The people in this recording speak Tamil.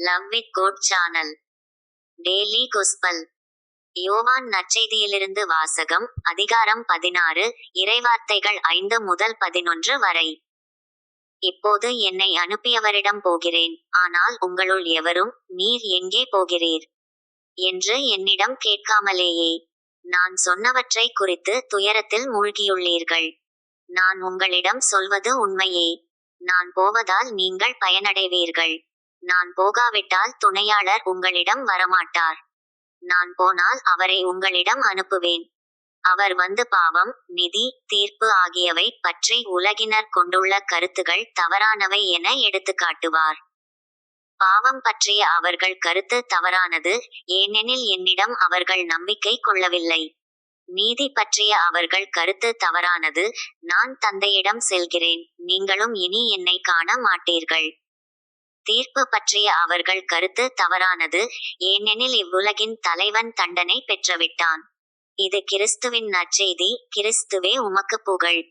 Love with God channel daily gospel. யோவான் நற்செய்தியிலிருந்து வாசகம். அதிகாரம் 16, இறைவார்த்தைகள் 5 முதல் 11 வரை. இப்போது என்னை அனுப்பியவரிடம் போகிறேன், ஆனால் உங்களுள் எவரும், நீர் எங்கே போகிறீர் என்று என்னிடம் கேட்காமலேயே, நான் சொன்னவற்றை குறித்து துயரத்தில் மூழ்கியுள்ளீர்கள். நான் உங்களிடம் சொல்வது உண்மையே. நான் போவதால் நீங்கள் பயனடைவீர்கள். நான் போகாவிட்டால் துணையாளர் உங்களிடம் வரமாட்டார். நான் போனால் அவரை உங்களிடம் அனுப்புவேன். அவர் வந்து பாவம், நீதி, தீர்ப்பு ஆகியவை பற்றி உலகினர் கொண்டுள்ள கருத்துகள் தவறானவை என எடுத்துக்காட்டுவார். பாவம் பற்றிய அவர்கள் கருத்து தவறானது, ஏனெனில் என்னிடம் அவர்கள் நம்பிக்கை கொள்ளவில்லை. நீதி பற்றிய அவர்கள் கருத்து தவறானது, நான் தந்தையிடம் செல்கிறேன், நீங்களும் இனி என்னை காண மாட்டீர்கள். தீர்ப்பு பற்றிய அவர்கள் கருத்து தவறானது, ஏனெனில் இவ்வுலகின் தலைவன் தண்டனை பெற்றுவிட்டான். இது கிறிஸ்துவின் நற்செய்தி. கிறிஸ்துவே உமக்கு புகழ்.